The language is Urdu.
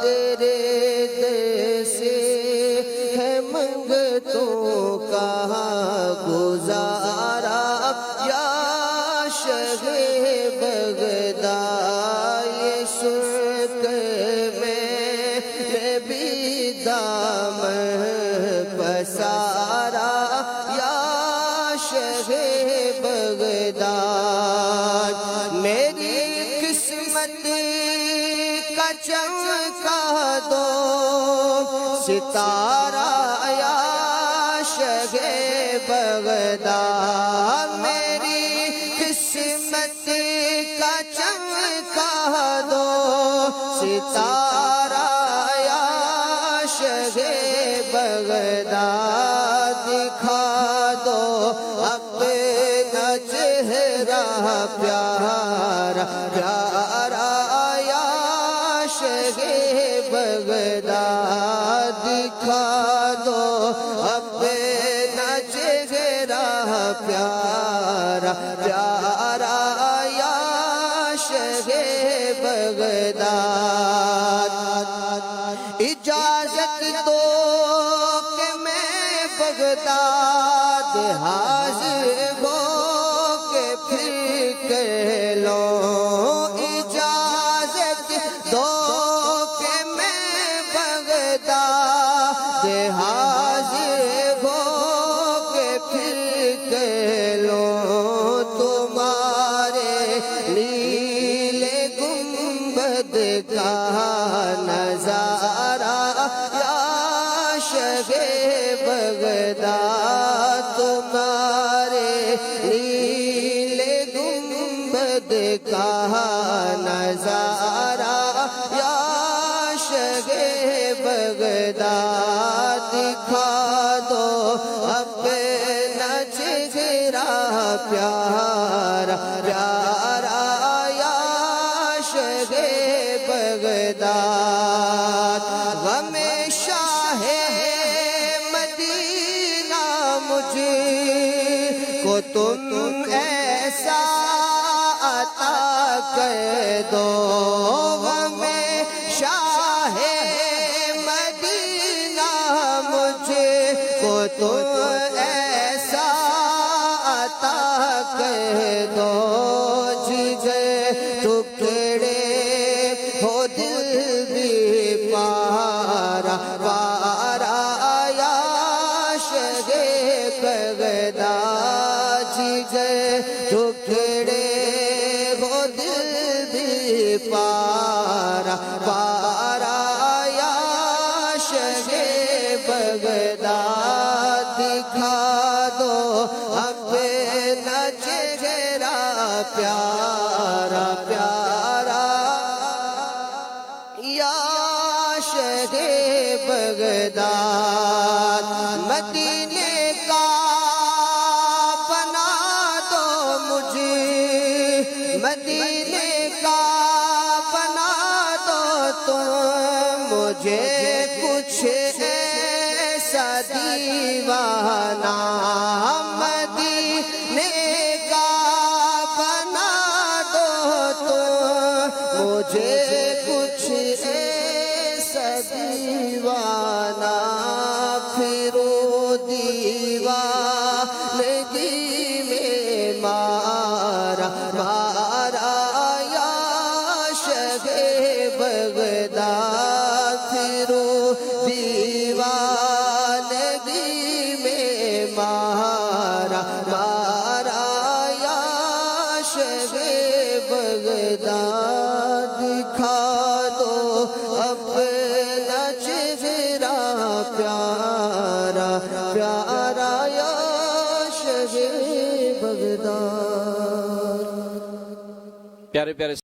تیرے در سے ہے منگتوں کا گزارا یا شہ بغداد یہ سن کر میں بھی دامن پسارا یا شہ بغداد میری قسمت کا چمکا دو ستارہ یا شہ بغداد میری قسمت کا چمکا دو ستارہ یا شہ بغداد دکھا دو اپنا چہرہ پیارا پیارا یا شہ بغداد دکھا دو اپنا چہرہ پیارا پیارا یا شہ بغداد اجازت دو کہ میں بغداد حاضر ہو کے پھر کہہ لو اجازت دو کہ میں بغداد حاضر ہو کے پھر کہہ لو تمہارے نیلے گنبد کا نظارہ یا شہ بغداد تمہارے نیلے گنبد کا نظارہ یا شہ بغداد دکھا دو اپنا چہرہ پیارا پیارا یا شہ بغداد غم شاہ مدینہ مجھے کو تم ایسا عطا کر دو غم شاہ مدینہ مجھے کو تم ایسا عطا کر دو جگر ٹکڑے ہو دل بھی پارا پارا یا شہ بغداد جگر ٹکڑے ہو دل بھی پارا پارا یا شہ بغداد دکھا دو اپنا چہرہ پیارا پیارا یا شہ بغداد مدینے کا بنا دو مجھے مدینے کا بنا دو تم مجھے کچھ ایسا دیوانہ مدینے کا بنا دو تم مجھے کچھ ایسا دیوانہ پھرو دیوانگی میں مارا مارا یا شہ بغداد پھرو دیوانگی میں مارا مارا یا شہ بغداد دکھا دو اپنا چہرہ پیارا پیارا یا شہ بغداد پیارے پیارے